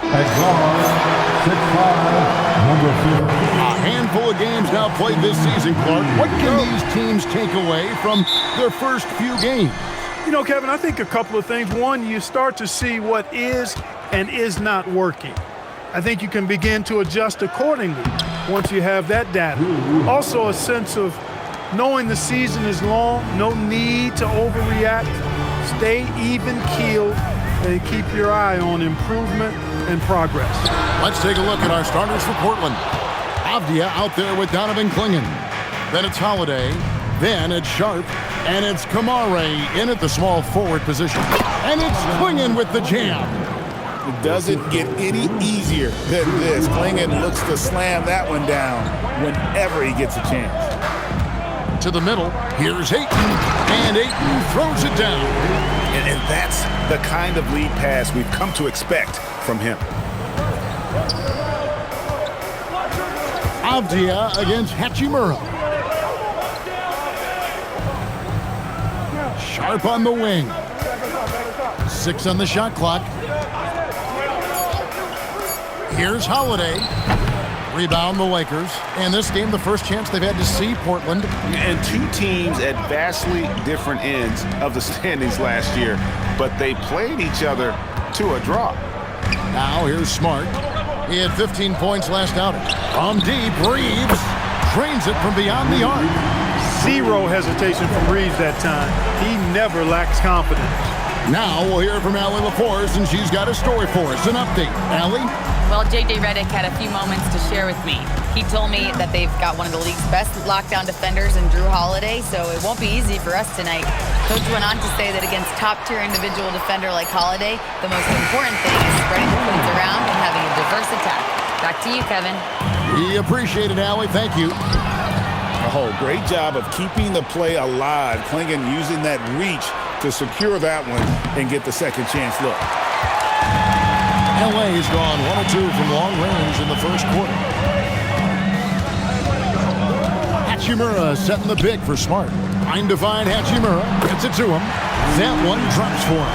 At guard, 6'5", number 50. A handful of games now played this season, Clark. What can these teams take away from their first few games? You know, Kevin, I think a couple of things. One, you start to see what is and is not working. I think you can begin to adjust accordingly once you have that data. Also, a sense of knowing the season is long, no need to overreact. Stay even-keeled and keep your eye on improvement and progress. Let's take a look at our starters for Portland. Avdia out there with Donovan Clingan. Then it's Holiday. Then it's Sharp. And it's Kamare in at the small forward position. And it's Clingan with the jam. It doesn't get any easier than this. Clingan looks to slam that one down whenever he gets a chance. To the middle, here's Ayton, and Ayton throws it down. And that's the kind of lead pass we've come to expect from him. Avdia against Hachimura. Sharp on the wing. 6 on the shot clock. Here's Holiday. Rebound the Lakers. And this game, the first chance they've had to see Portland. And two teams at vastly different ends of the standings last year, but they played each other to a draw. Now here's Smart. He had 15 points last outing. From deep, Reeves drains it from beyond the arc. Zero hesitation from Reeves that time. He never lacks confidence. Now we'll hear from Allie LaForce, and she's got a story for us. An update. Allie? Well, J.J. Redick had a few moments to share with me. He told me that they've got one of the league's best lockdown defenders in Drew Holiday, so it won't be easy for us tonight. Coach went on to say that against top-tier individual defender like Holiday, the most important thing is spreading the points around and having a diverse attack. Back to you, Kevin. We appreciate it, Allie. Thank you. Oh, great job of keeping the play alive. Clingan using that reach to secure that one and get the second chance look. LA's gone 1 of 2 from long range in the first quarter. Hachimura setting the big for Smart. Trying to find Hachimura. Gets it to him. That one drops for him.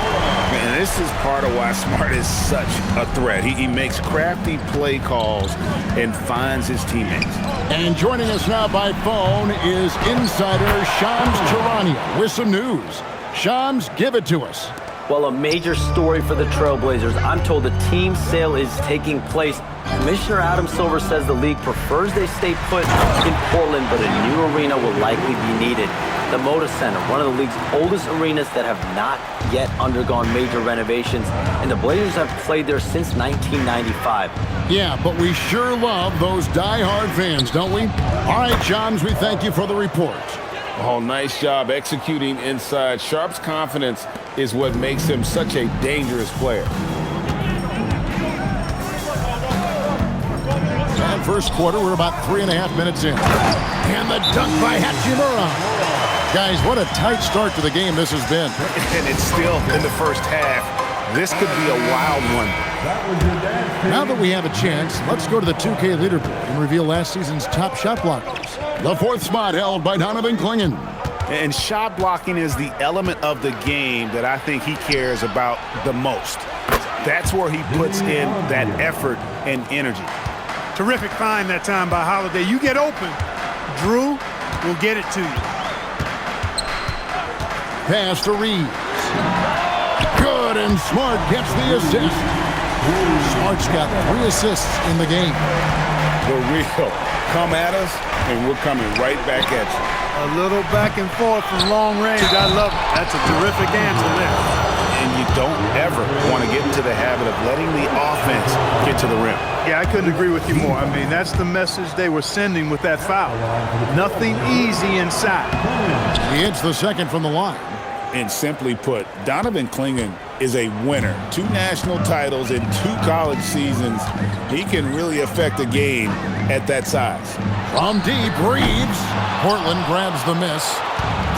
And this is part of why Smart is such a threat. He makes crafty play calls and finds his teammates. And joining us now by phone is insider Shams Charania with some news. Shams, give it to us. Well, a major story for the Trailblazers. I'm told the team sale is taking place. Commissioner Adam Silver says the league prefers they stay put in Portland, but a new arena will likely be needed. The Moda Center, one of the league's oldest arenas that have not yet undergone major renovations, and the Blazers have played there since 1995. Yeah, but we sure love those die-hard fans, don't we? All right, Shams, we thank you for the report. Oh, nice job executing inside. Sharp's confidence is what makes him such a dangerous player. And first quarter, we're about 3.5 minutes in. And the dunk by Hachimura. Guys, what a tight start to the game this has been. And it's still in the first half. This could be a wild one. Now that we have a chance, let's go to the 2K leaderboard and reveal last season's top shot blockers. The 4th spot held by Donovan Clingan. And shot blocking is the element of the game that I think he cares about the most. That's where he puts in that effort and energy. Terrific find that time by Holiday. You get open, Drew will get it to you. Pass to Reeves. Good, and Smart gets the assist. Smart's got 3 assists in the game. The real come at us, and we're coming right back at you. A little back and forth from long range. I love it. That's a terrific answer there. And you don't ever want to get into the habit of letting the offense get to the rim. Yeah, I couldn't agree with you more. I mean, that's the message they were sending with that foul. Nothing easy inside. He hits the second from the line. And simply put, Donovan Clingan is a winner. 2 national titles in 2 college seasons. He can really affect a game at that size. From deep, Reeves. Portland grabs the miss.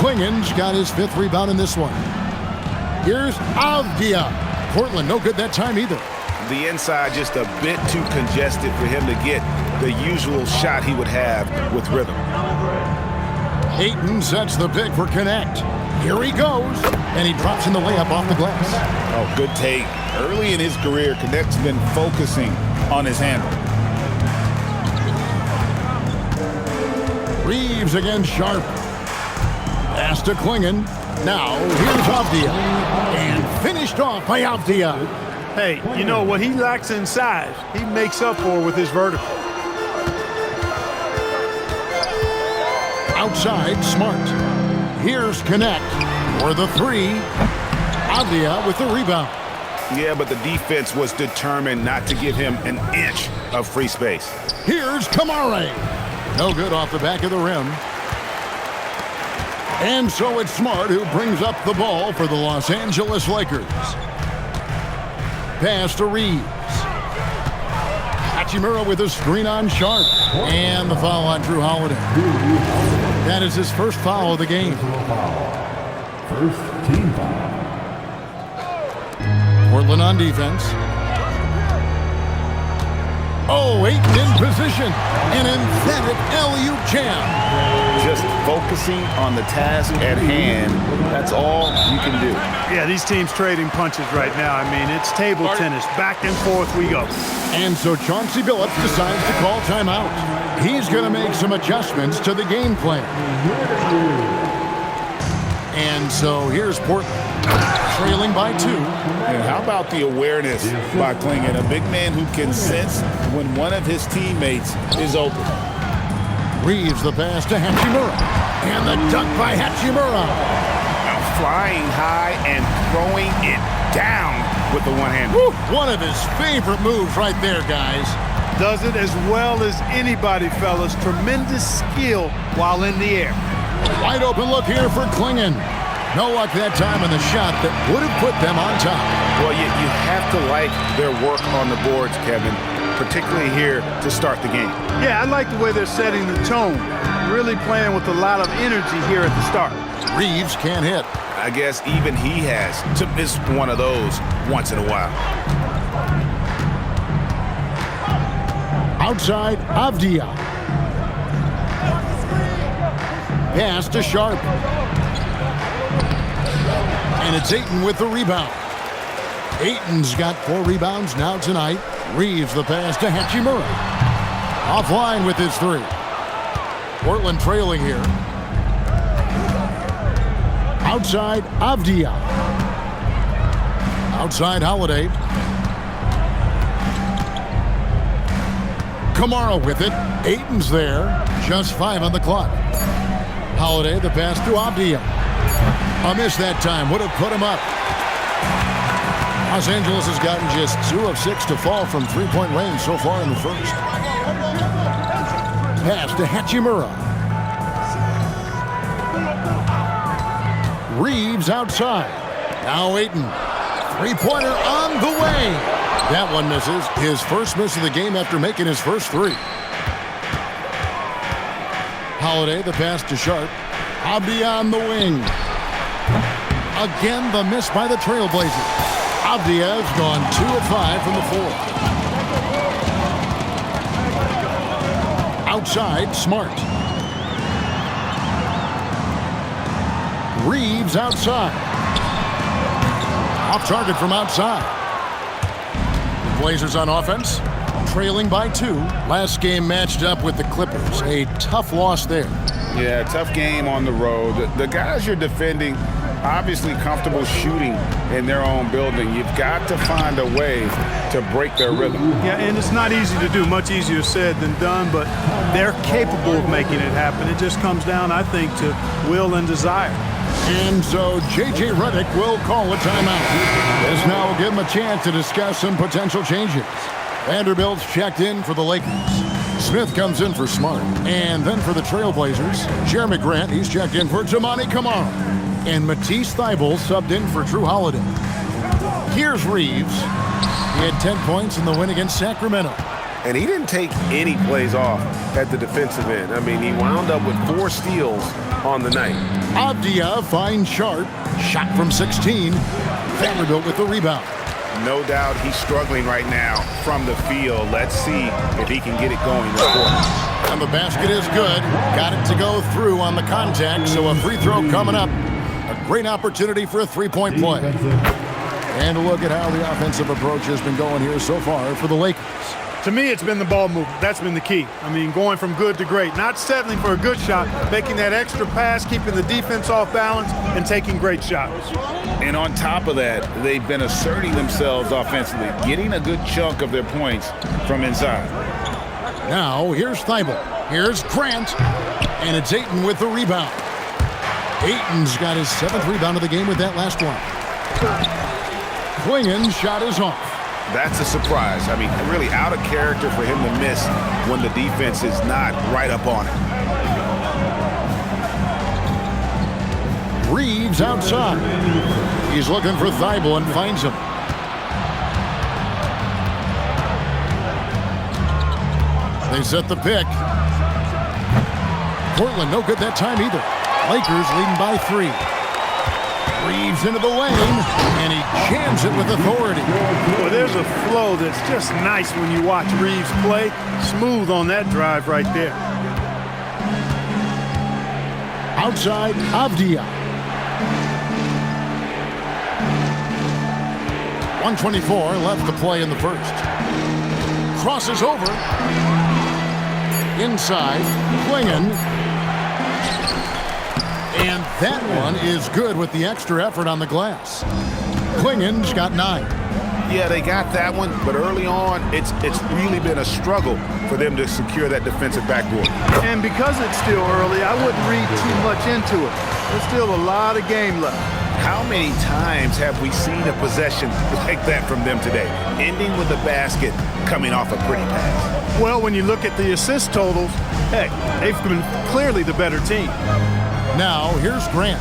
Clingan's got his 5th rebound in this one. Here's Avdia. Portland, no good that time either. The inside just a bit too congested for him to get the usual shot he would have with rhythm. Ayton sets the pick for Connect. Here he goes, and he drops in the layup off the glass. Oh, good take. Early in his career, Connect's been focusing on his handle. Reeves against Sharp. Pass to Klingon. Now, here's Avdia. And finished off by Avdia. Hey, you know what he lacks in size, he makes up for with his vertical. Outside, Smart. Here's Connect for the three. Avdia with the rebound. Yeah, but the defense was determined not to give him an inch of free space. Here's Kamare. No good off the back of the rim. And so it's Smart who brings up the ball for the Los Angeles Lakers. Pass to Reeves. Hachimura with a screen on Sharp. And the foul on Drew Holiday. That is his first foul of the game. First team foul. Portland on defense. Oh, Ayton in position. An emphatic alley-oop jam. Just focusing on the task at hand, that's all you can do. Yeah, these teams trading punches right now. I mean, it's table tennis. Back and forth we go. And so Chauncey Billups decides to call timeout. He's going to make some adjustments to the game plan. And so here's Portland, trailing by 2. And how about the awareness by Klingon, a big man who can sense when one of his teammates is open. Reeves the pass to Hachimura. And the dunk by Hachimura. Flying high and throwing it down with the one hand. One of his favorite moves right there, guys. Does it as well as anybody, fellas. Tremendous skill while in the air. Wide open look here for Klingon. No luck that time in the shot that would have put them on top. Well, you have to like their work on the boards, Kevin, particularly here to start the game. Yeah, I like the way they're setting the tone. Really playing with a lot of energy here at the start. Reeves can't hit. I guess even he has to miss one of those once in a while. Outside, Avdia. Pass to Sharp. And it's Ayton with the rebound. Ayton's got 4 rebounds now tonight. Reeves the pass to Hachimura. Offline with his 3. Portland trailing here. Outside, Avdia. Outside, Holiday. Kamara with it. Ayton's there. Just 5 on the clock. Holiday, the pass to Avdia. A miss that time. Would have put him up. Los Angeles has gotten just 2 of 6 to fall from 3-point range so far in the first. Pass to Hachimura. Reeves outside. Now Ayton. 3-pointer on the way. That one misses. His first miss of the game after making his first 3. Holiday, the pass to Sharp. Avdia on the wing. Again, the miss by the Trailblazers. Avdia has gone 2 of 5 from the floor. Outside, Smart. Reeves outside. Off target from outside. The Blazers on offense, trailing by 2. Last game matched up with the Clippers. A tough loss there. Yeah, tough game on the road. The guys you're defending, obviously comfortable shooting in their own building. You've got to find a way to break their rhythm. Yeah, and it's not easy to do. Much easier said than done, but they're capable of making it happen. It just comes down, I think, to will and desire. And so J.J. Redick will call a timeout. This now will give him a chance to discuss some potential changes. Vanderbilt's checked in for the Lakers. Smith comes in for Smart. And then for the Trailblazers, Jeremy Grant, he's checked in for Toumani Camara. And Matisse Thybulle subbed in for Drew Holiday. Here's Reeves. He had 10 points in the win against Sacramento. And he didn't take any plays off at the defensive end. I mean, he wound up with 4 steals on the night. Avdia finds Sharp. Shot from 16. Vanderbilt with the rebound. No doubt he's struggling right now from the field. Let's see if he can get it going this quarter. And the basket is good. Got it to go through on the contact, so a free throw coming up. A great opportunity for a 3-point play. And a look at how the offensive approach has been going here so far for the Lakers. To me, it's been the ball movement. That's been the key. I mean, going from good to great. Not settling for a good shot, making that extra pass, keeping the defense off balance, and taking great shots. And on top of that, they've been asserting themselves offensively, getting a good chunk of their points from inside. Now, here's Thibault. Here's Grant. And it's Ayton with the rebound. Ayton's got his 7th rebound of the game with that last one. Clingan's shot is off. That's a surprise. I mean, really out of character for him to miss when the defense is not right up on it. Reeves outside. He's looking for Thibault and finds him. They set the pick. Portland no good that time either. Lakers leading by 3. Reeves into the lane, and he jams it with authority. Well, there's a flow that's just nice when you watch Reeves play. Smooth on that drive right there. Outside, Avdia. 1:24 left to play in the first. Crosses over. Inside, Clingan. And that one is good with the extra effort on the glass. Clingan's got 9. Yeah, they got that one, but early on, it's really been a struggle for them to secure that defensive backboard. And because it's still early, I wouldn't read too much into it. There's still a lot of game left. How many times have we seen a possession like that from them today, ending with a basket coming off a pretty pass? Well, when you look at the assist totals, heck, they've been clearly the better team. Now, here's Grant.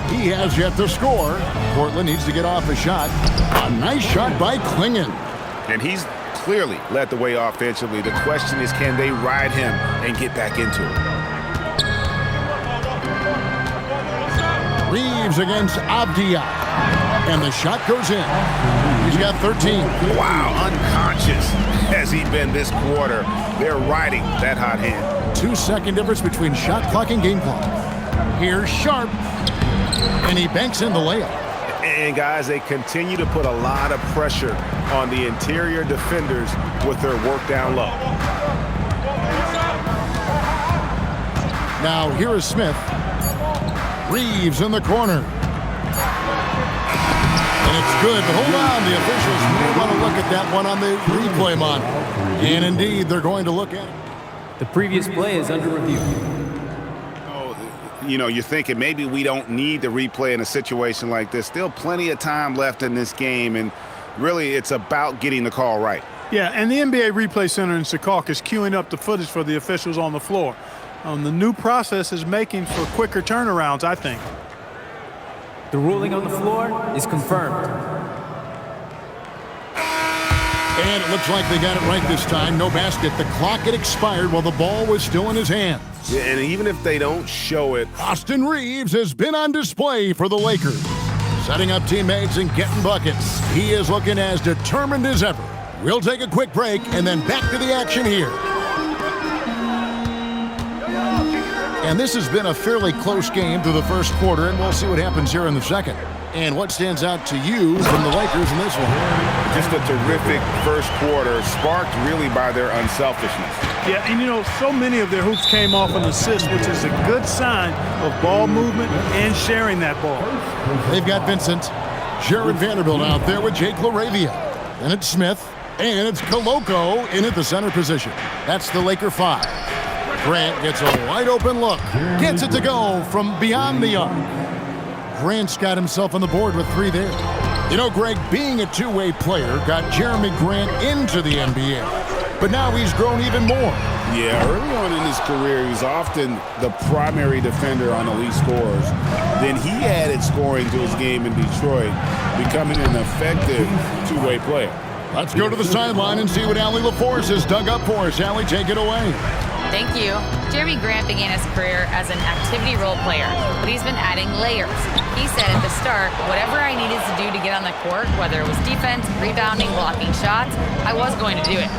He has yet to score. Portland needs to get off a shot. A nice shot by Clingan. And he's clearly led the way offensively. The question is, can they ride him and get back into it? Reeves against Avdia. And the shot goes in. He's got 13. Wow, unconscious has he been this quarter. They're riding that hot hand. 2-second difference between shot clock and game clock. Here's Sharp. And he banks in the layup. And guys, they continue to put a lot of pressure on the interior defenders with their work down low. Now here is Smith. Reeves in the corner. And it's good, but hold on. The officials may want to look at that one on the replay monitor. And indeed, they're going to look at it. The previous play is under review. You know, you're thinking maybe we don't need the replay in a situation like this. Still plenty of time left in this game, and really it's about getting the call right. Yeah, and the NBA Replay Center in Secaucus is queuing up the footage for the officials on the floor. The new process is making for quicker turnarounds, I think. The ruling on the floor is confirmed. And it looks like they got it right this time. No basket. The clock had expired while the ball was still in his hands. Yeah, and even if they don't show it, Austin Reeves has been on display for the Lakers. Setting up teammates and getting buckets. He is looking as determined as ever. We'll take a quick break and then back to the action here. And this has been a fairly close game through the first quarter, and we'll see what happens here in the second. And what stands out to you from the Lakers in this one? just a terrific first quarter, sparked really by their unselfishness. Yeah, and you know, so many of their hoops came off an assist, which is a good sign of ball movement and sharing that ball. They've got Vincent, Jared Vanderbilt out there with Jake LaRavia. Then it's Smith, and it's Koloko in at the center position. That's the Laker 5. Grant gets a wide open look, gets it to go from beyond the arc. Grant's got himself on the board with 3 there. You know, Greg, being a two-way player got Jeremy Grant into the NBA, but now he's grown even more. Yeah, early on in his career, he was often the primary defender on elite scorers. Then he added scoring to his game in Detroit, becoming an effective two-way player. Let's go to the sideline and see what Allie LaForce has dug up for us. Allie, take it away. Thank you. Jeremy Grant began his career as an activity role player, but he's been adding layers. He said at the start, whatever I needed to do to get on the court, whether it was defense, rebounding, blocking shots, I was going to do it.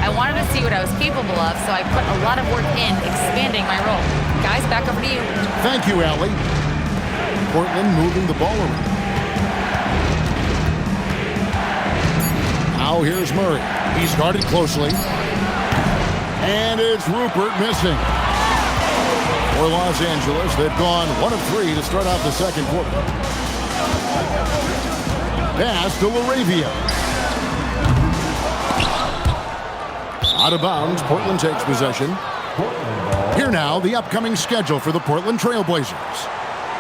I wanted to see what I was capable of, so I put a lot of work in expanding my role. Guys, back over to you. Thank you, Allie. Portland moving the ball around. Now here's Murray. He's guarded closely. And it's Rupert missing. For Los Angeles, they've gone 1 of 3 to start out the second quarter. Pass to LaRavia. Out of bounds, Portland takes possession. Here now, the upcoming schedule for the Portland Trail Blazers.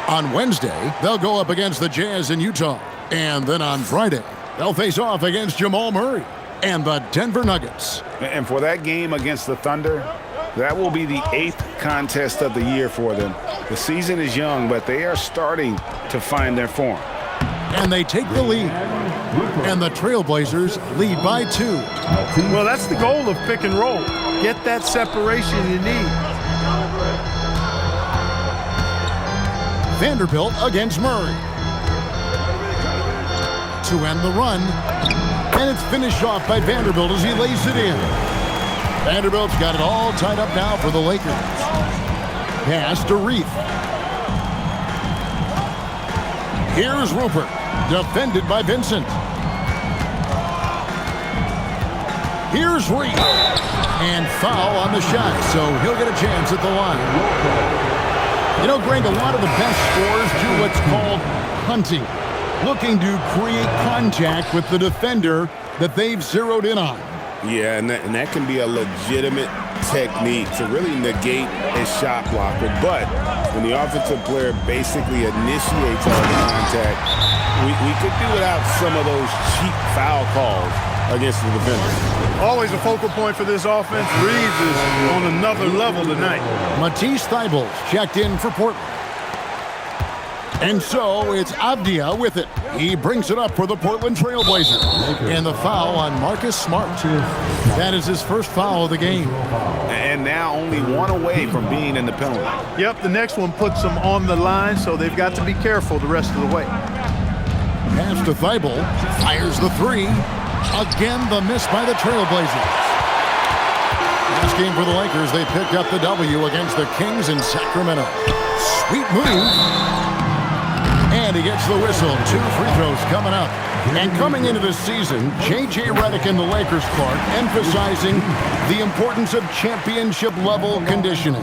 On Wednesday, they'll go up against the Jazz in Utah. And then on Friday, they'll face off against Jamal Murray and the Denver Nuggets. And for that game against the Thunder, that will be the 8th contest of the year for them. The season is young, but they are starting to find their form. And they take the lead. And the Trailblazers lead by 2. Well, that's the goal of pick and roll. Get that separation you need. Vanderbilt against Murray. To end the run. And it's finished off by Vanderbilt as he lays it in. Vanderbilt's got it all tied up now for the Lakers. Pass to Reith. Here's Rupert. Defended by Vincent. Here's Reith. And foul on the shot, so he'll get a chance at the line. You know, Greg, a lot of the best scorers do what's called hunting. Looking to create contact with the defender that they've zeroed in on. Yeah, and that can be a legitimate technique to really negate a shot blocker. But when the offensive player basically initiates all the contact, we could do without some of those cheap foul calls against the defender. Always a focal point for this offense. Reeves is on another level tonight. Matisse Thybulle checked in for Portland. And so it's Avdia with it. He brings it up for the Portland Trailblazers. And the foul on Marcus Smart. That is his first foul of the game. And now only 1 away from being in the penalty. Yep, the next one puts them on the line, so they've got to be careful the rest of the way. Pass to Thybulle. Fires the 3. Again, the miss by the Trailblazers. Last game for the Lakers, they picked up the W against the Kings in Sacramento. Sweet move. And he gets the whistle. 2 free throws coming up. And coming into the season, J.J. Redick and the Lakers, Clark, emphasizing the importance of championship-level conditioning.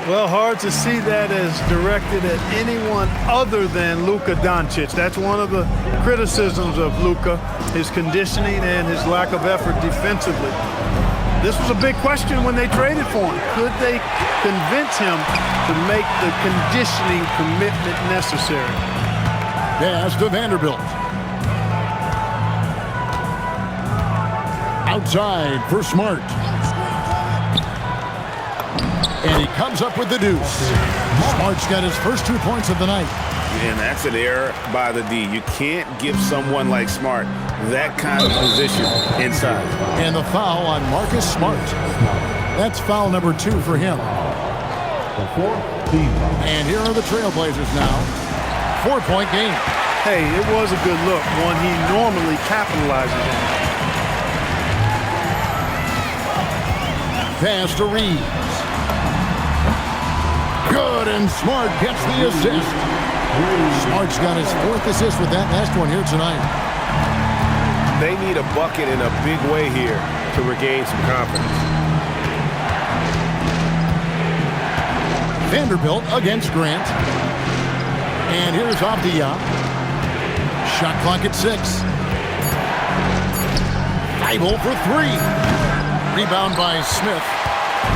Well, hard to see that as directed at anyone other than Luka Doncic. That's one of the criticisms of Luka, his conditioning and his lack of effort defensively. This was a big question when they traded for him. Could they convince him to make the conditioning commitment necessary? Pass to Vanderbilt. Outside for Smart. And he comes up with the deuce. Smart's got his first 2 points of the night. And that's an error by the D. You can't give someone like Smart that kind of position inside. And the foul on Marcus Smart. That's foul number 2 for him. And here are the Trailblazers now. 4-point game. Hey, it was a good look, one he normally capitalizes on. Pass to Reeves. Good, and Smart gets the assist. Smart's got his 4th assist with that last one here tonight. They need a bucket in a big way here to regain some confidence. Vanderbilt against Grant. And here's Avdia. Shot clock at 6. Thybulle for 3. Rebound by Smith.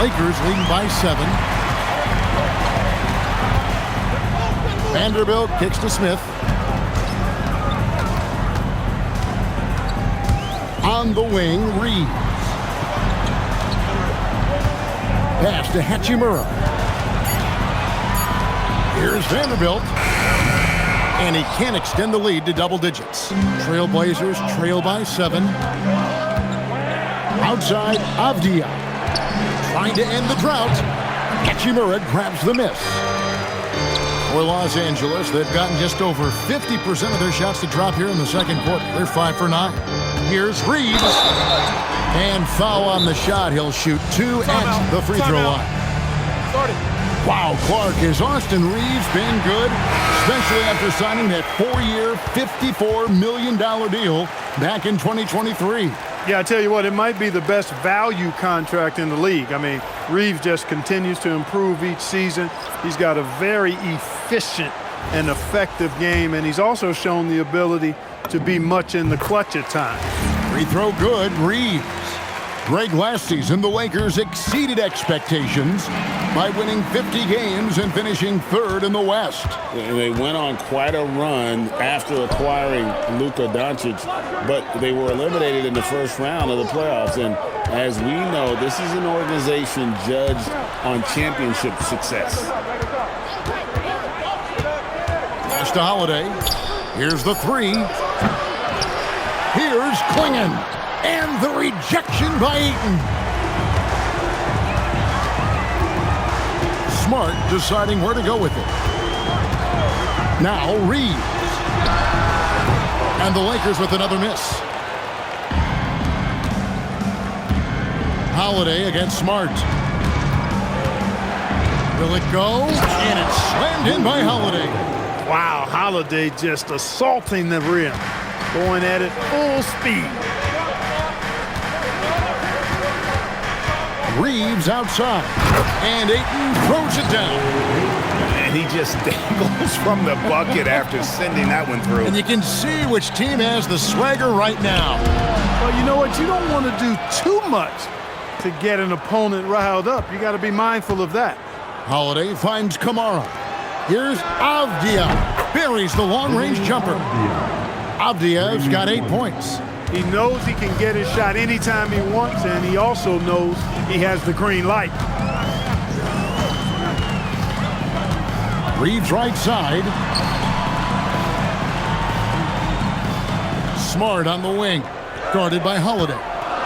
Lakers leading by 7. Vanderbilt kicks to Smith. On the wing, Reeves. Pass to Hachimura. Here's Vanderbilt. And he can't extend the lead to double digits. Trailblazers trail by 7. Outside, Avdia. Trying to end the drought. Hachimura grabs the miss. For Los Angeles, they've gotten just over 50% of their shots to drop here in the second quarter. They're 5 for 9. Here's Reeves. And foul on the shot. He'll shoot 2 at the free throw line. Wow, Clark, has Austin Reeves been good? Especially after signing that 4-year, $54 million deal back in 2023. Yeah, I tell you what, it might be the best value contract in the league. I mean, Reeves just continues to improve each season. He's got a very efficient and effective game, and he's also shown the ability to be much in the clutch at times. Free throw good, Reeves. Greg, last season, the Lakers exceeded expectations by winning 50 games and finishing third in the West. And they went on quite a run after acquiring Luka Doncic, but they were eliminated in the first round of the playoffs. And as we know, this is an organization judged on championship success. Pass to Holiday. Here's the three. Here's Klingon. And the rejection by Ayton. Smart deciding where to go with it. Now Reeves. And the Lakers with another miss. Holiday against Smart. Will it go? And it's slammed in by Holiday. Wow, Holiday just assaulting the rim. Going at it full speed. Reeves outside, and Ayton throws it down. And he just dangles from the bucket after sending that one through. And you can see which team has the swagger right now. Well, you know what? You don't want to do too much to get an opponent riled up. You got to be mindful of that. Holiday finds Kamara. Here's Avdia. Buries the long-range jumper. Avdia's got 8 points. He knows he can get his shot anytime he wants, and he also knows he has the green light. Reeves right side. Smart on the wing. Guarded by Holiday.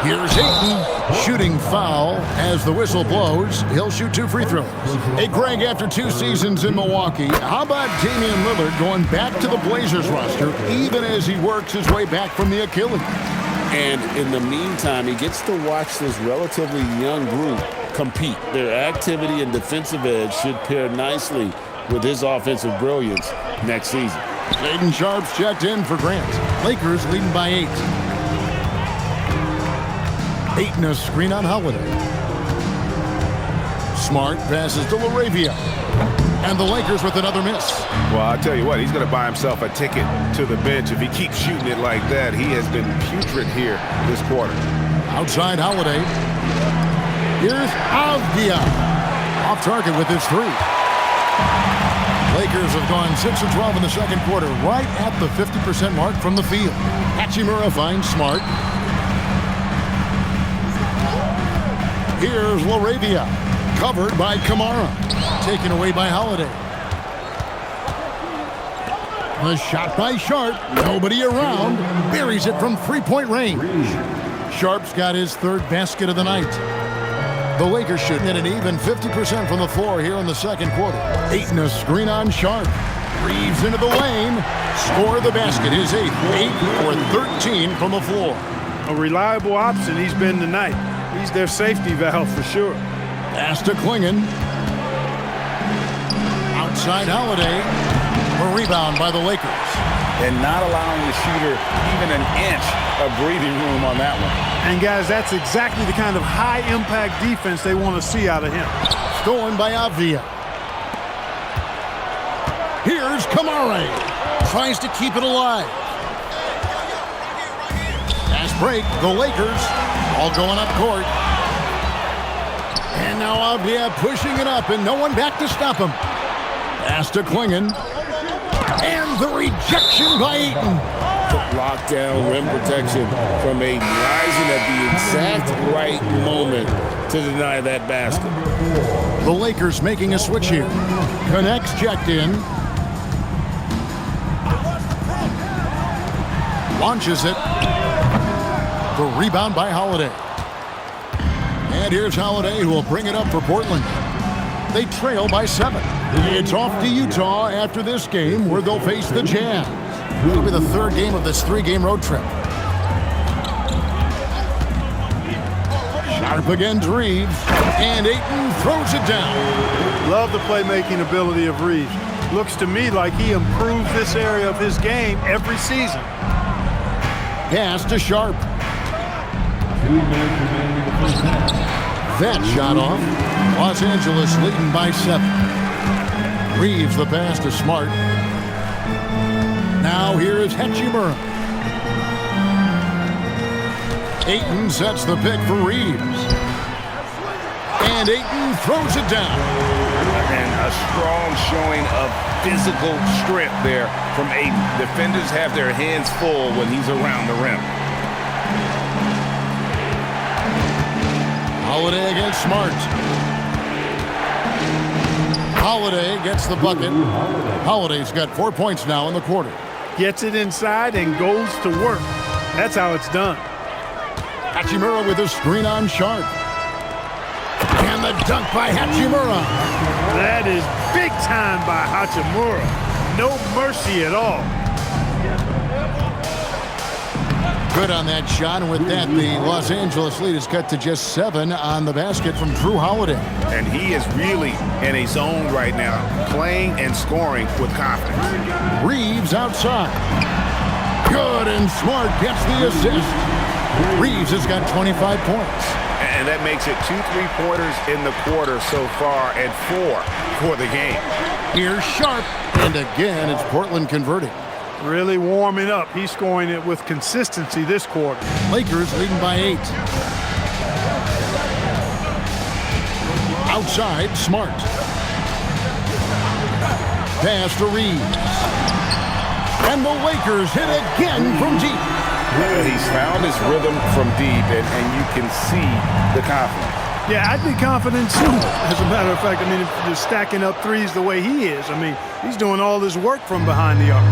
Here's Ayton. Shooting foul as the whistle blows. He'll shoot 2 free throws. Hey, Greg, after 2 seasons in Milwaukee, how about Damian Lillard going back to the Blazers roster even as he works his way back from the Achilles? And in the meantime, he gets to watch this relatively young group compete. Their activity and defensive edge should pair nicely with his offensive brilliance next season. Shaedon Sharpe's checked in for Grant. Lakers leading by 8. Ayton a screen on Holiday. Smart passes to LaRavia. And the Lakers with another miss. Well, I'll tell you what, he's going to buy himself a ticket to the bench. If he keeps shooting it like that, he has been putrid here this quarter. Outside Holiday. Here's Avdia. Off target with his 3. Lakers have gone 6 of 12 in the second quarter, right at the 50% mark from the field. Hachimura finds Smart. Here's LaRavia. Covered by Kamara. Taken away by Holiday. The shot by Sharpe. Nobody around. Buries it from 3-point range. Sharpe's got his 3rd basket of the night. The Lakers shoot at an even 50% from the floor here in the second quarter. Ayton a screen on Sharpe. Reeves into the lane. Score the basket. His 8th. 8 for 13 from the floor. A reliable option he's been tonight. He's their safety valve for sure. Pass to Klingon. Outside Holiday. A rebound by the Lakers. And not allowing the shooter even an inch of breathing room on that one. And guys, that's exactly the kind of high-impact defense they want to see out of him. Stolen by Avdia. Here's Kamara. Tries to keep it alive. Fast break. The Lakers all going up court. And now Avdia pushing it up, and no one back to stop him. Pass to Klingon. And the rejection by Ayton. Lockdown rim protection from Ayton, rising at the exact right moment to deny that basket. The Lakers making a switch here. Connects checked in. Launches it. The rebound by Holiday. And here's Holiday, who will bring it up for Portland. They trail by 7. It's off to Utah after this game, where they'll face the Jazz. It'll be the 3rd game of this 3-game road trip. Sharpe against Reeves, and Ayton throws it down. Love the playmaking ability of Reeves. Looks to me like he improves this area of his game every season. Pass to Sharpe. minutes remaining in the first half. That shot off. Los Angeles leading by 7. Reeves the pass to Smart. Now here is Hachimura. Ayton sets the pick for Reeves. And Ayton throws it down. And a strong showing of physical strength there from Ayton. Defenders have their hands full when he's around the rim. Holiday against Smart. Holiday gets the bucket. Holiday's got 4 points now in the quarter. Gets it inside and goes to work. That's how it's done. Hachimura with a screen on Sharp. And the dunk by Hachimura. That is big time by Hachimura. No mercy at all. Good on that shot, and with that, the Los Angeles lead is cut to just 7 on the basket from Drew Holiday. And he is really in a zone right now, playing and scoring with confidence. Reeves outside. Good, and Smart gets the assist. Reeves has got 25 points. And that makes it 2 3-pointers in the quarter so far and 4 for the game. Here's Sharp, and again, it's Portland converting. Really warming up. He's scoring it with consistency this quarter. Lakers leading by 8. Outside, Smart. Pass to Reeves. And the Lakers hit again from deep. He's found his rhythm from deep, and you can see the confidence. Yeah, I'd be confident too. As a matter of fact, I mean, if you're stacking up threes the way he is, I mean, he's doing all this work from behind the arc.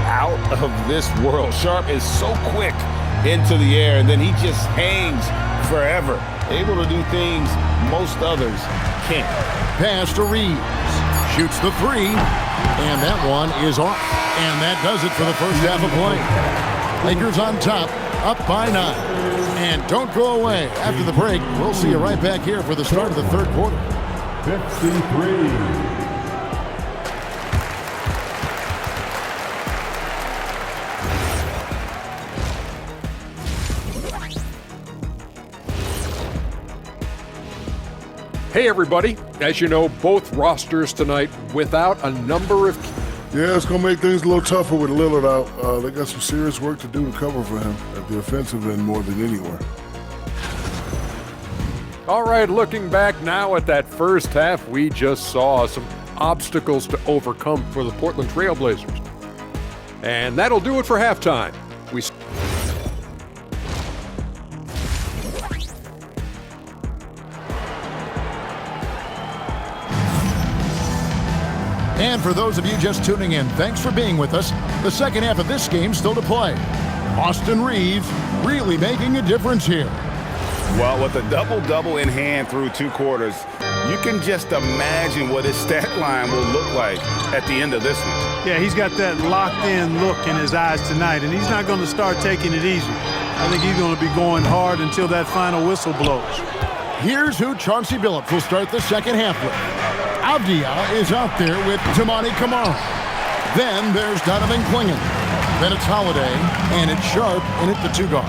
Out of this world. Sharp is so quick into the air, and then he just hangs forever, able to do things most others can't. Pass to Reeves. Shoots the 3, and that one is off. And that does it for the first half of play. Lakers on top, up by 9. And don't go away. After the break, we'll see you right back here for the start of the third quarter. 53. Hey everybody, as you know, both rosters tonight without a number of... Yeah, it's going to make things a little tougher with Lillard out. They got some serious work to do to cover for him at the offensive end more than anywhere. All right, looking back now at that first half, we just saw some obstacles to overcome for the Portland Trail Blazers. And that'll do it for halftime. And for those of you just tuning in, thanks for being with us. The second half of this game still to play. Austin Reeves really making a difference here. Well, with a double-double in hand through 2 quarters, you can just imagine what his stat line will look like at the end of this one. Yeah, he's got that locked-in look in his eyes tonight, and he's not going to start taking it easy. I think he's going to be going hard until that final whistle blows. Here's who Chauncey Billups will start the second half with. Avdia is out there with Tamani Kamara. Then there's Donovan Clingan. Then it's Holiday, and it's Sharp in at the 2 guard.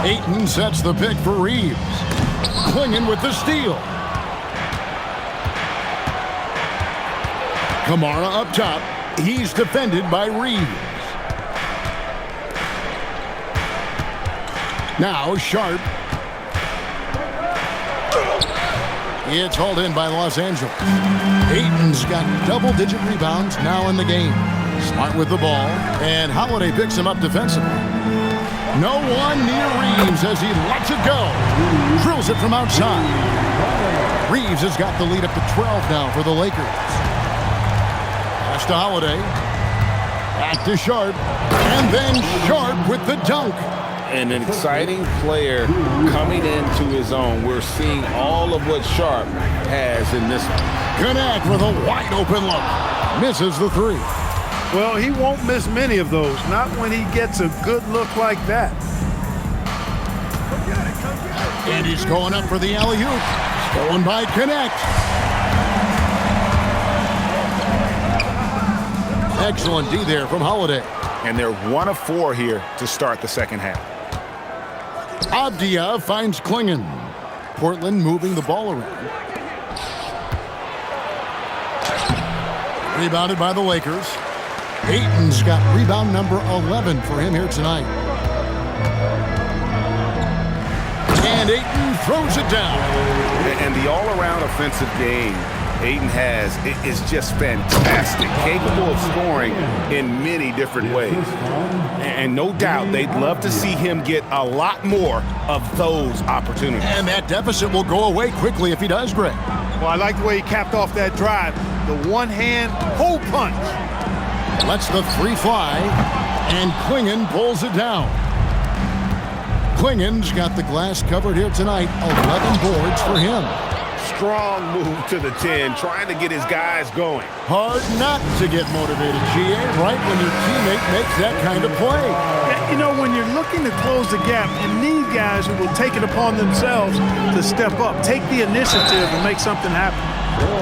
Ayton sets the pick for Reeves. Clingan with the steal. Kamara up top. He's defended by Reeves. Now Sharp. It's hauled in by Los Angeles. Ayton's got double-digit rebounds now in the game. Smart with the ball, and Holiday picks him up defensively. No one near Reeves as he lets it go. Drills it from outside. Reeves has got the lead up to 12 now for the Lakers. Pass to Holiday. Back to Sharp. And then Sharp with the dunk. And an exciting player coming into his own. We're seeing all of what Sharp has in this one. Connect with a wide open look. Misses the 3. Well, he won't miss many of those, not when he gets a good look like that. And he's going up for the alley-oop. Stolen by Connect. Excellent D there from Holiday. and they're 1 of 4 here to start the second half. Avdia finds Klingon. Portland moving the ball around. Rebounded by the Lakers. Ayton's got rebound number 11 for him here tonight. And Ayton throws it down. And the all-around offensive game Ayton has is just fantastic, capable of scoring in many different ways. And no doubt they'd love to see him get a lot more of those opportunities. And that deficit will go away quickly if he does, Greg. Well, I like the way he capped off that drive. The one-hand hole punch. Lets the three fly, and Klingon pulls it down. Klingon's got the glass covered here tonight. 11 boards for him. Strong move to the 10, trying to get his guys going. Hard not to get motivated, GA, right when your teammate makes that kind of play. You know, when you're looking to close the gap, you need guys who will take it upon themselves to step up, take the initiative, and make something happen.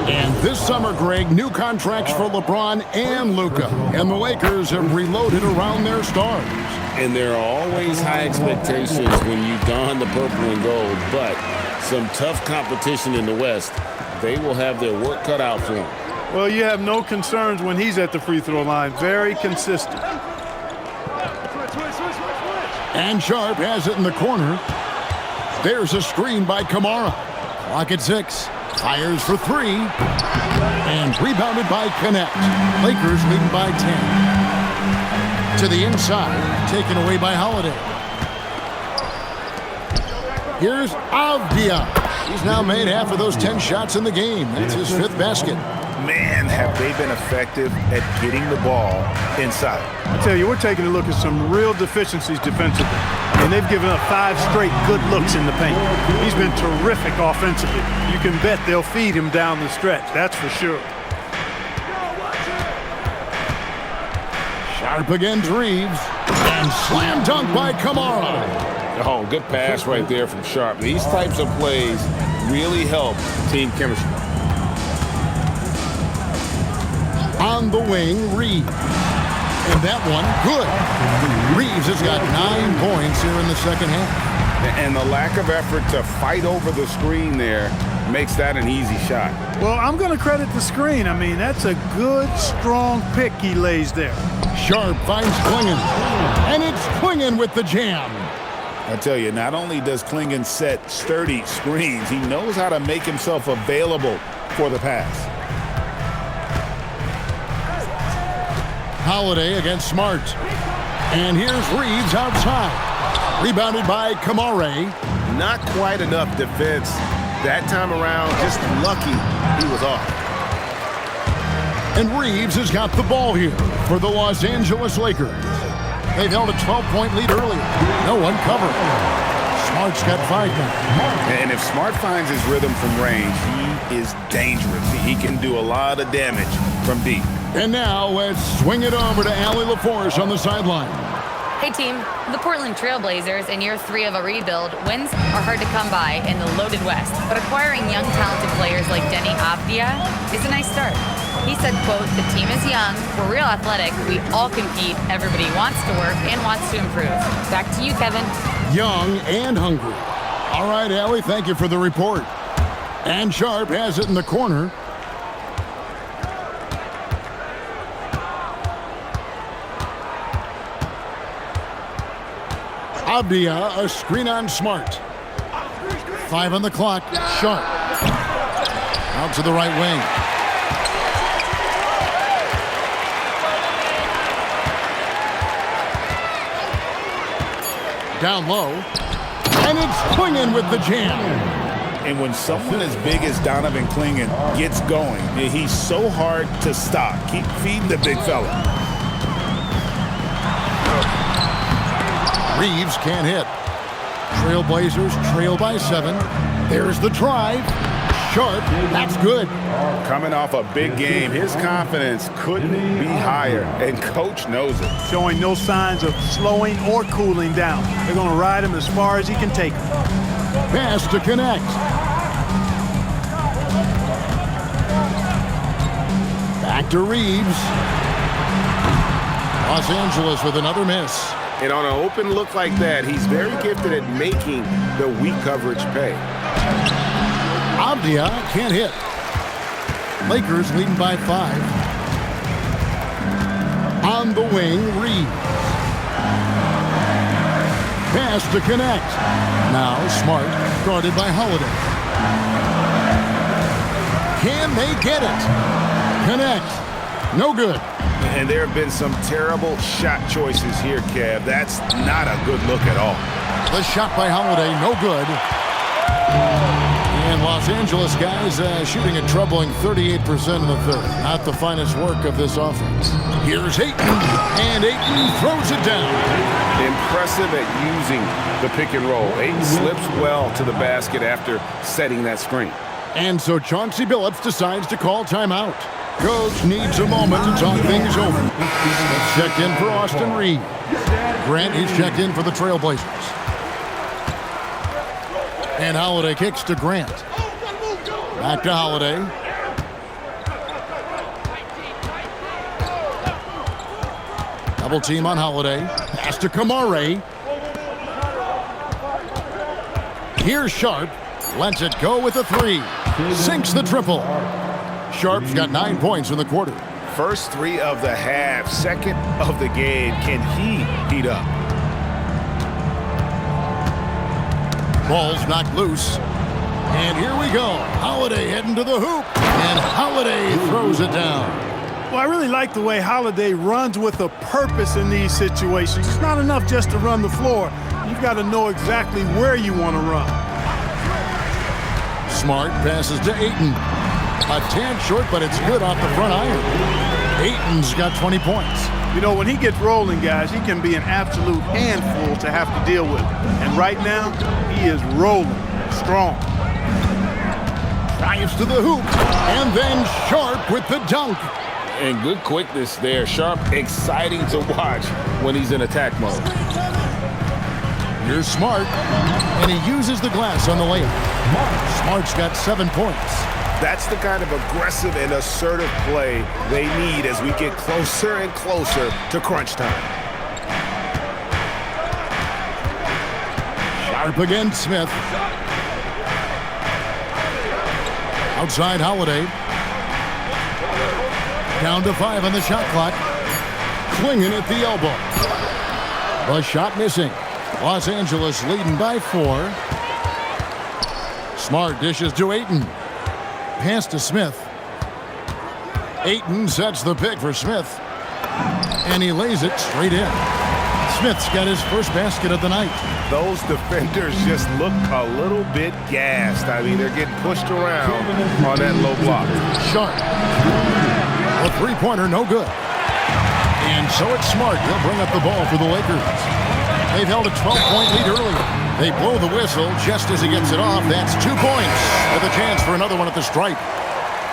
And this summer, Greg, new contracts for LeBron and Luka. And the Lakers have reloaded around their stars. And there are always high expectations when you don the purple and gold, but some tough competition in the West. They will have their work cut out for them. Well, you have no concerns when he's at the free throw line. Very consistent. And Sharp has it in the corner. There's a screen by Kamara. Clock at 6. Fires for 3. And rebounded by Connect. Lakers leading by 10. To the inside. Taken away by Holiday. Here's Avdia. He's now made half of those 10 shots in the game. That's his 5th basket. Man, have they been effective at getting the ball inside. I tell you, we're taking a look at some real deficiencies defensively. And they've given up 5 straight good looks in the paint. He's been terrific offensively. You can bet they'll feed him down the stretch. That's for sure. Sharp against Reeves. And slam dunk by Kamara. Oh, good pass right there from Sharp. These types of plays really help team chemistry. On the wing, Reeves. And that one, good. Reeves has got 9 points here in the second half. And the lack of effort to fight over the screen there makes that an easy shot. Well, I'm going to credit the screen. I mean, that's a good, strong pick he lays there. Sharp finds Klingon. And it's Klingon with the jam. I tell you, not only does Klingon set sturdy screens, he knows how to make himself available for the pass. Holiday against Smart. And here's Reeves outside. Rebounded by Kamara. Not quite enough defense that time around. Just lucky he was off. And Reeves has got the ball here for the Los Angeles Lakers. They've held a 12-point lead earlier. No one covered. Smart's got 5 now. And if Smart finds his rhythm from range, he is dangerous. He can do a lot of damage from deep. And now let's swing it over to Allie LaForce on the sideline. Hey team, the Portland Trailblazers in year 3 of a rebuild, wins are hard to come by in the loaded West, but acquiring young talented players like Deni Avdia is a nice start. He said, quote, "The team is young, we're real athletic, we all compete, everybody wants to work and wants to improve." Back to you, Kevin. Young and hungry. All right, Allie, thank you for the report. And Sharp has it in the corner. Avdia, a screen on Smart. 5 on the clock. Sharp. Out to the right wing. Down low. And it's Klingon with the jam. And when someone as big as Donovan Klingon gets going, he's so hard to stop. Keep feeding the big fella. Reeves can't hit. Trailblazers trail by 7. There's the drive. Sharp, that's good. Coming off a big game, his confidence couldn't be higher, and coach knows it. Showing no signs of slowing or cooling down. They're going to ride him as far as he can take him. Pass to Connect. Back to Reeves. Los Angeles with another miss. And on an open look like that, he's very gifted at making the weak coverage pay. Avdia can't hit. Lakers leading by 5. On the wing, Reed. Pass to connect. Now Smart, guarded by Holiday. Can they get it? Connect. No good. And there have been some terrible shot choices here, Kev. That's not a good look at all. The shot by Holiday, no good. And Los Angeles guys shooting a troubling 38% in the third. Not the finest work of this offense. Here's Ayton, and Ayton throws it down. Impressive at using the pick and roll. Ayton slips well to the basket after setting that screen. And so Chauncey Billups decides to call timeout. Coach needs a moment to talk things over. Let's check in for Austin Reed. Grant is checked in for the Trailblazers. And Holiday kicks to Grant. Back to Holiday. Double team on Holiday. Pass to Kamare. Here's Sharp. Lets it go with a 3. Sinks the triple. Sharp's got 9 points in the quarter. First 3 of the half, second of the game. Can he heat up? Ball's knocked loose. And here we go. Holiday heading to the hoop. And Holiday throws it down. Well, I really like the way Holiday runs with a purpose in these situations. It's not enough just to run the floor. You've got to know exactly where you want to run. Smart passes to Ayton. A tad short, but it's good off the front iron. Ayton's got 20 points. You know, when he gets rolling, guys, he can be an absolute handful to have to deal with. And right now, he is rolling strong. Drives to the hoop, and then Sharp with the dunk. And good quickness there. Sharp, exciting to watch when he's in attack mode. Here's Smart, and he uses the glass on the layup. Smart's got 7 points. That's the kind of aggressive and assertive play they need as we get closer and closer to crunch time. Sharp against Smith. Outside Holiday. Down to 5 on the shot clock. Clingan at the elbow. The shot missing. Los Angeles leading by 4. Smart dishes to Ayton. Pass to Smith. Ayton sets the pick for Smith. And he lays it straight in. Smith's got his first basket of the night. Those defenders just look a little bit gassed. I mean, they're getting pushed around on that low block. Sharp. A three-pointer, no good. And so it's Smart. He'll bring up the ball for the Lakers. They've held a 12-point lead earlier. They blow the whistle just as he gets it off. That's 2 points with a chance for another one at the stripe.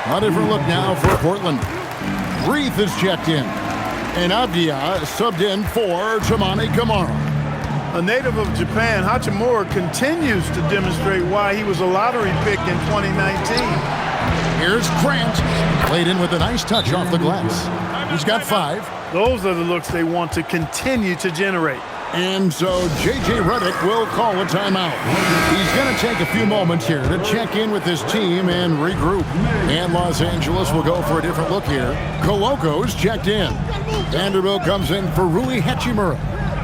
A different look now for Portland. Reith is checked in. And Avdia subbed in for Toumani Camara. A native of Japan, Hachimura continues to demonstrate why he was a lottery pick in 2019. Here's Grant. Played in with a nice touch off the glass. He's got 5. Those are the looks they want to continue to generate. And so J.J. Redick will call a timeout. He's going to take a few moments here to check in with his team and regroup. And Los Angeles will go for a different look here. Coloco's checked in. Vanderbilt comes in for Rui Hachimura.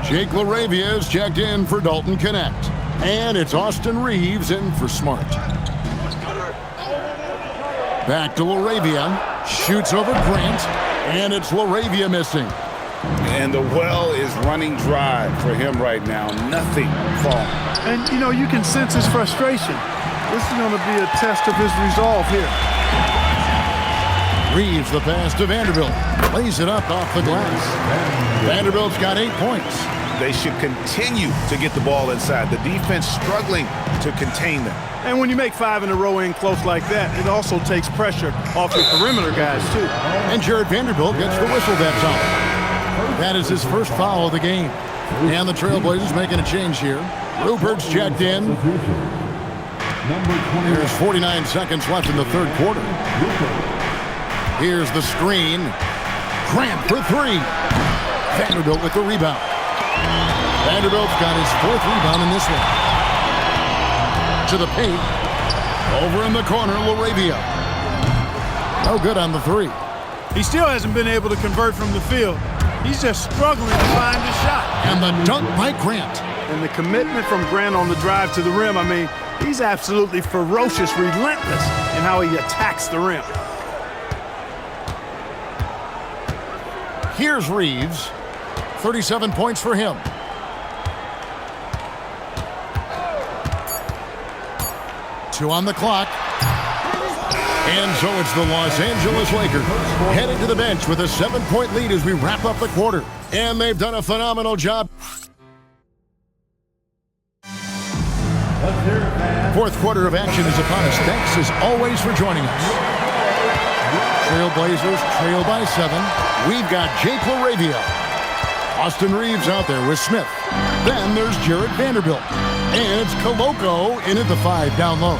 Jake LaRavia is checked in for Dalton Connect. And it's Austin Reeves in for Smart. Back to LaRavia. Shoots over Grant. And it's LaRavia missing. And the well is running dry for him right now. Nothing falling. And, you know, you can sense his frustration. This is going to be a test of his resolve here. Reeves the pass to Vanderbilt. Lays it up off the glass. Vanderbilt's got 8 points. They should continue to get the ball inside. The defense struggling to contain them. And when you make 5 in a row in close like that, it also takes pressure off your perimeter guys, too. And Jared Vanderbilt gets the whistle that time. That is his first foul of the game. And the Trailblazers making a change here. Rupert's checked in. There's 49 seconds left in the third quarter. Here's the screen. Grant for 3. Vanderbilt with the rebound. Vanderbilt's got his 4th rebound in this one. To the paint. Over in the corner, LaRavia. No good on the 3. He still hasn't been able to convert from the field. He's just struggling to find his shot. And the dunk by Grant. And the commitment from Grant on the drive to the rim, I mean, he's absolutely ferocious, relentless in how he attacks the rim. Here's Reeves. 37 points for him. Two on the clock. And so it's the Los Angeles Lakers headed to the bench with a 7-point lead as we wrap up the quarter. And they've done a phenomenal job. 4th quarter of action is upon us. Thanks as always for joining us. Trailblazers trail by 7. We've got Jake LaRavia. Austin Reeves out there with Smith. Then there's Jared Vanderbilt. And it's Koloko in at the 5 down low.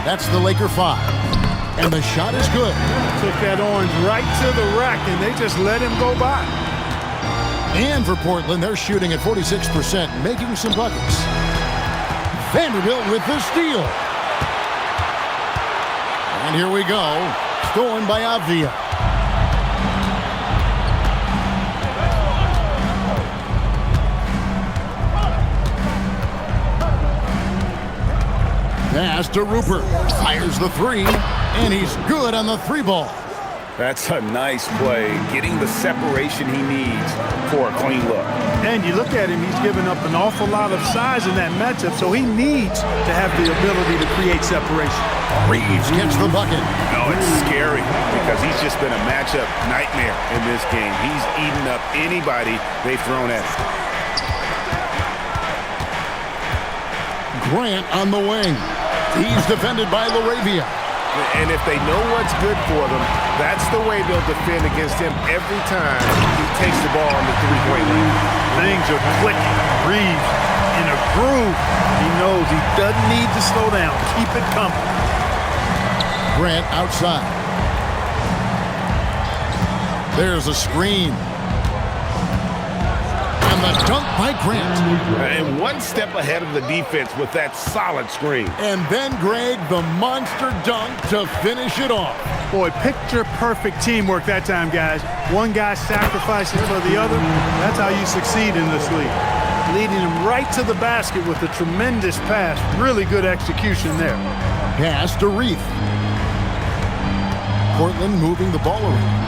That's the Laker 5. And the shot is good. Took that orange right to the rack, and they just let him go by. And for Portland, they're shooting at 46%, making some buckets. Vanderbilt with the steal. And here we go. Stolen by Avdia. Pass to Rupert. Fires the 3. And he's good on the 3 ball. That's a nice play, getting the separation he needs for a clean look. And you look at him, he's given up an awful lot of size in that matchup, so he needs to have the ability to create separation. Reeves gets the bucket. No, it's scary because he's just been a matchup nightmare in this game. He's eaten up anybody they've thrown at him. Grant on the wing. He's defended by LaRavia. And if they know what's good for them, that's the way they'll defend against him every time he takes the ball on the 3-point line. Things are clicking. Reeves in a groove. He knows he doesn't need to slow down. Keep it coming. Grant outside. There's a screen. And the dunk by Grant. And one step ahead of the defense with that solid screen. And then Greg, the monster dunk to finish it off. Boy, picture-perfect teamwork that time, guys. One guy sacrificing for the other. That's how you succeed in this league. Leading him right to the basket with a tremendous pass. Really good execution there. Pass to Reith. Portland moving the ball around.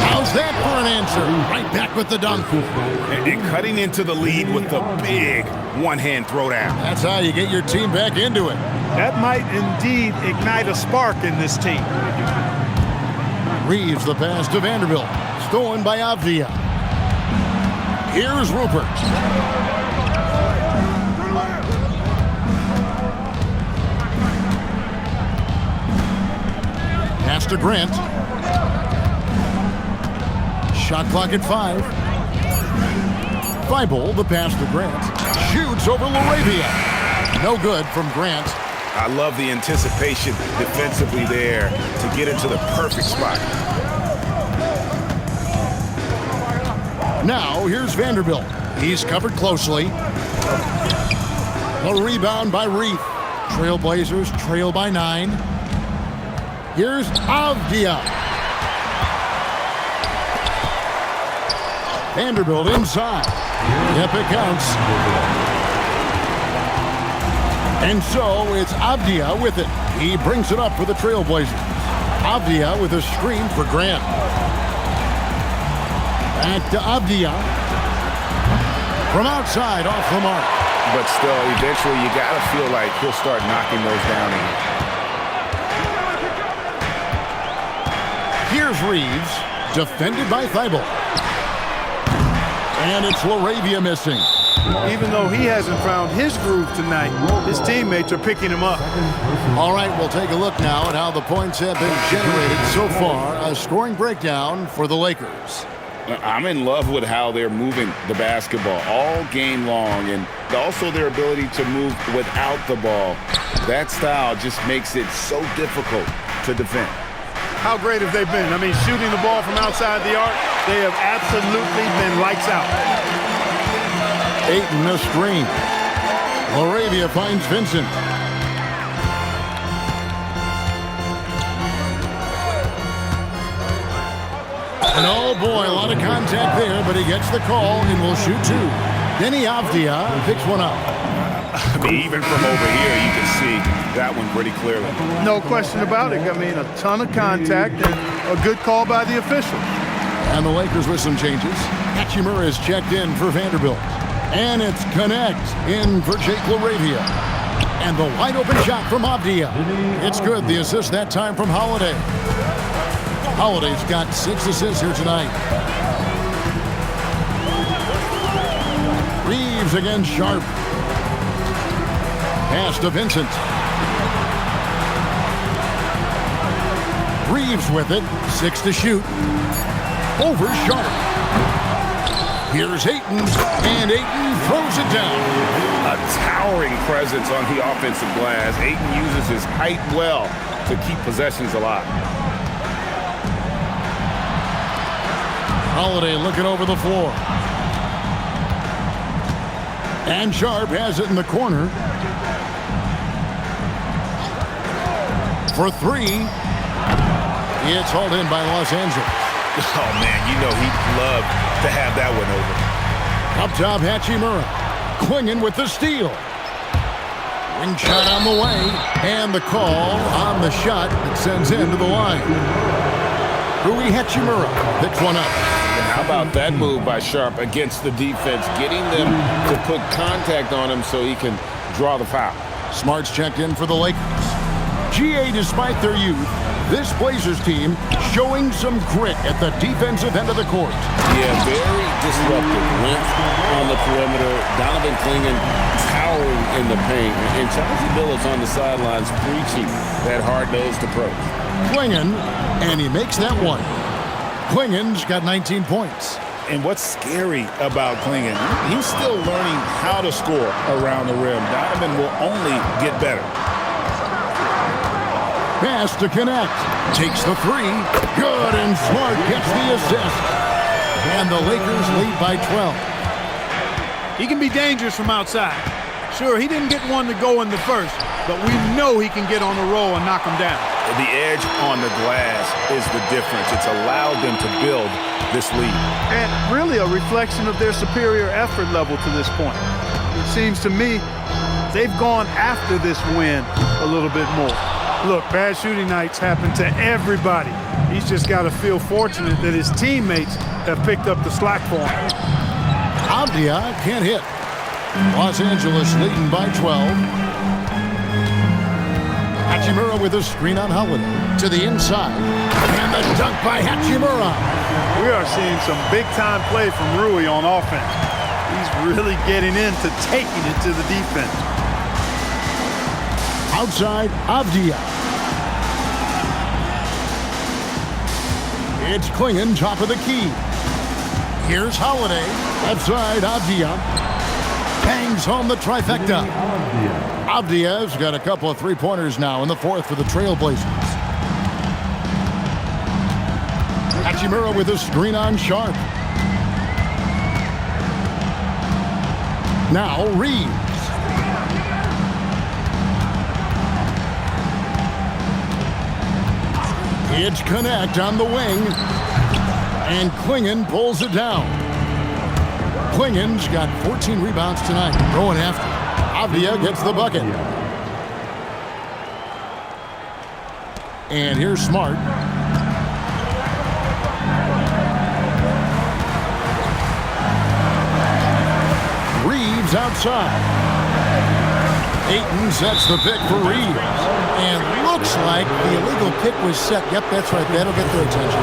How's that for an answer? Right back with the dunk. And cutting into the lead with the big one-hand throwdown. That's how you get your team back into it. That might indeed ignite a spark in this team. Reeves the pass to Vanderbilt. Stolen by Avdia. Here's Rupert. Pass to Grant. Shot clock at 5. Thibault, the pass to Grant. Shoots over LaRavia. No good from Grant. I love the anticipation defensively there to get into the perfect spot. Now, here's Vanderbilt. He's covered closely. The rebound by Reith. Trailblazers trail by 9. Here's Avdia. Vanderbilt inside. Yep, it counts. And so it's Avdia with it. He brings it up for the Trailblazers. Avdia with a screen for Grant. Back to Avdia. From outside, off the mark. But still, eventually you got to feel like he'll start knocking those down again. Here's Reeves, defended by Thibault. And it's LaRavia missing. Even though he hasn't found his groove tonight, his teammates are picking him up. All right, we'll take a look now at how the points have been generated so far. A scoring breakdown for the Lakers. I'm in love with how they're moving the basketball all game long, and also their ability to move without the ball. That style just makes it so difficult to defend. How great have they been? I mean, shooting the ball from outside the arc, they have absolutely been lights out. Ayton a screen. Laravia finds Vincent. And oh boy, a lot of contact there, but he gets the call and will shoot two. Denny Avdia picks one up. I mean, even from over here, you can see that one pretty clearly. No question about it. I mean, a ton of contact and a good call by the officials. And the Lakers with some changes. Hachimura is checked in for Vanderbilt. And it's Connect in for Jake LaRavia. And the wide open shot from Avdia. It's good. The assist that time from Holiday. Holiday's got 6 assists here tonight. Reeves against Sharp. Pass to Vincent. Reeves with it. 6 to shoot. Over Sharp. Here's Ayton, and Ayton throws it down. A towering presence on the offensive glass. Ayton uses his height well to keep possessions alive. Holiday looking over the floor. And Sharp has it in the corner. For 3. It's hauled in by Los Angeles. Oh, man, you know he'd love to have that one over. Up top, Hachimura. Clingan with the steal. Ring shot on the way. And the call on the shot that sends him to the line. Rui Hachimura picks one up. And how about that move by Sharp against the defense, getting them to put contact on him so he can draw the foul. Smart's checked in for the Lakers. GA, despite their youth, this Blazers team showing some grit at the defensive end of the court. Yeah, very disruptive. Length on the perimeter. Donovan Clingan towering in the paint. And Chauncey Billups on the sidelines preaching that hard-nosed approach. Clingan, and he makes that one. Clingan's got 19 points. And what's scary about Clingan, he's still learning how to score around the rim. Donovan will only get better. Pass to Connect. Takes the 3. Good, and Smart gets the assist. And the Lakers lead by 12. He can be dangerous from outside. Sure, he didn't get one to go in the first, but we know he can get on the roll and knock him down. The edge on the glass is the difference. It's allowed them to build this lead. And really a reflection of their superior effort level to this point. It seems to me they've gone after this win a little bit more. Look, bad shooting nights happen to everybody. He's just got to feel fortunate that his teammates have picked up the slack for him. Avdia can't hit. Los Angeles leading by 12. Hachimura with a screen on Holiday to the inside. And the dunk by Hachimura. We are seeing some big-time play from Rui on offense. He's really getting into taking it to the defense. Outside, Avdia. It's Clingan, top of the key. Here's Holiday. Left side, Avdia. Bangs home the trifecta. Avdia's got a couple of three-pointers now in the fourth for the Trailblazers. Hachimura with a screen on Sharp. Now Reeves. It's Connect on the wing. And Clingan pulls it down. Clingan's got 14 rebounds tonight. Going after. Avdia gets the bucket. And here's Smart. Reeves outside. Ayton sets the pick for Reeves. And looks like the illegal pick was set. Yep, that's right. That'll get their attention.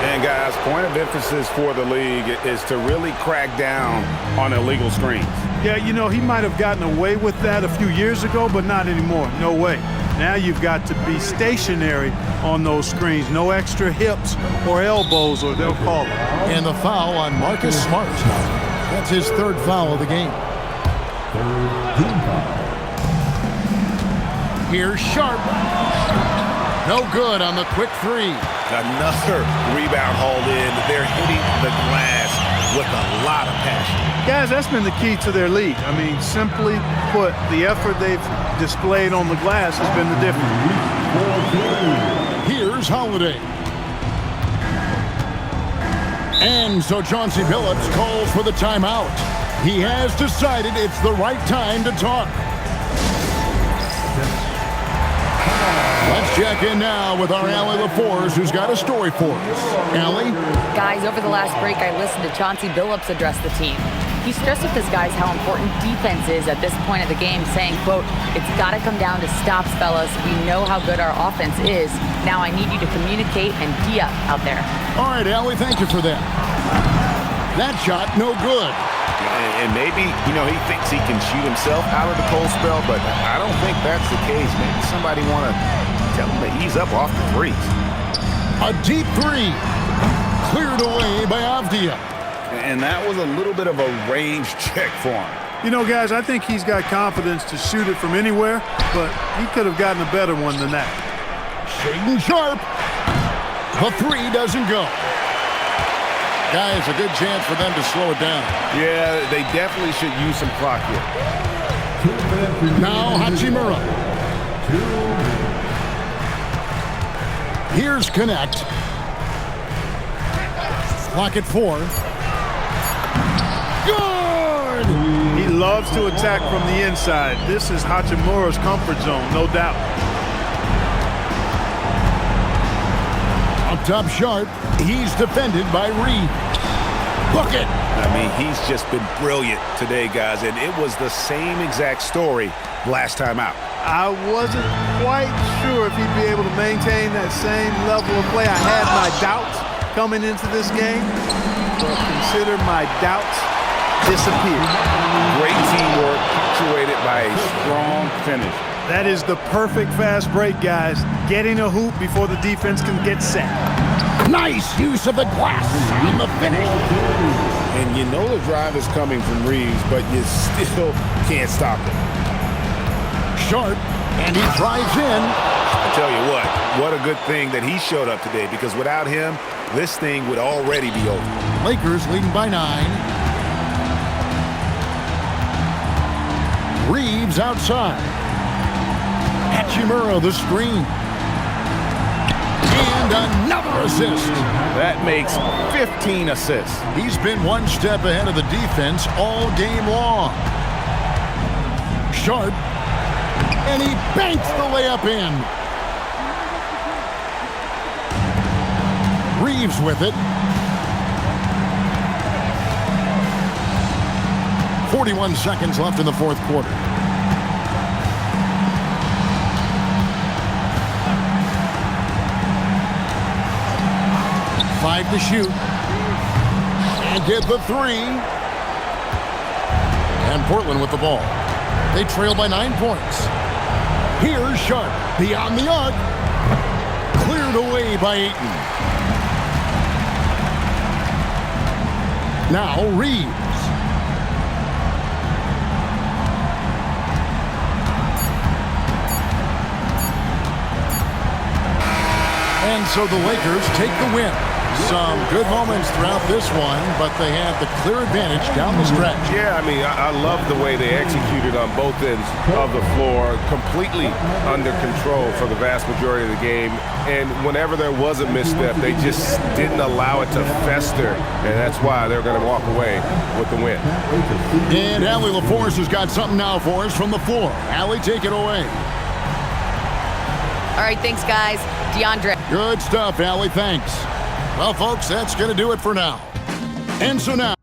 And guys, point of emphasis for the league is to really crack down on illegal screens. Yeah, you know, he might have gotten away with that a few years ago, but not anymore. No way. Now you've got to be stationary on those screens. No extra hips or elbows, or they'll call it. And the foul on Marcus Smart. That's his third foul of the game. Here's Sharp. No good on the quick 3. Another rebound hauled in. They're hitting the glass with a lot of passion. Guys, that's been the key to their lead. I mean, simply put, the effort they've displayed on the glass has been the difference. Here's Holiday. And so Chauncey Billups calls for the timeout. He has decided it's the right time to talk. Let's check in now with our Allie LaForce, who's got a story for us. Allie? Guys, over the last break, I listened to Chauncey Billups address the team. He stressed with his guys how important defense is at this point of the game, saying, quote, "It's got to come down to stops, fellas. We know how good our offense is. Now I need you to communicate and D-up out there." All right, Allie, thank you for that. That shot, no good. And maybe, he thinks he can shoot himself out of the cold spell, but I don't think that's the case. Maybe somebody want to tell him to ease up off the threes. A deep three. Cleared away by Avdia. And that was a little bit of a range check for him. You know, guys, I think he's got confidence to shoot it from anywhere, but he could have gotten a better one than that. Shaedon Sharpe. The three doesn't go. Guys, a good chance for them to slow it down. Yeah, they definitely should use some clock here. Now Hachimura. Here's Connect. Clock at 4. Good! He loves to attack from the inside. This is Hachimura's comfort zone, no doubt. Up top Sharpe. He's defended by Reed. Bucket! I mean, he's just been brilliant today, guys, and it was the same exact story last time out. I wasn't quite sure if he'd be able to maintain that same level of play. I had my doubts coming into this game, but consider my doubts disappeared. Great teamwork, punctuated by a strong finish. That is the perfect fast break, guys. Getting a hoop before the defense can get set. Nice use of the glass on the finish. And you know the drive is coming from Reeves, but you still can't stop it. Sharpe, and he drives in. I tell you what a good thing that he showed up today, because without him, this thing would already be over. Lakers leading by 9. Reeves outside. Hachimura the screen. And another assist. That makes 15 assists. He's been one step ahead of the defense all game long. Sharpe. And he banks the layup in. Reeves with it. 41 seconds left in the fourth quarter. Five to shoot. And get the three. And Portland with the ball. They trail by 9 points. Here's Sharpe. Beyond the arc. Cleared away by Ayton. Now Reeves. And so the Lakers take the win. Some good moments throughout this one, but they have the clear advantage down the stretch. Yeah, I mean, I love the way they executed on both ends of the floor, completely under control for the vast majority of the game. And whenever there was a misstep, they just didn't allow it to fester, and that's why they're going to walk away with the win. And Allie LaForce has got something now for us from the floor. Allie, take it away. All right, thanks, guys. DeAndre. Good stuff, Allie. Thanks. Well, folks, that's going to do it for now. And so now.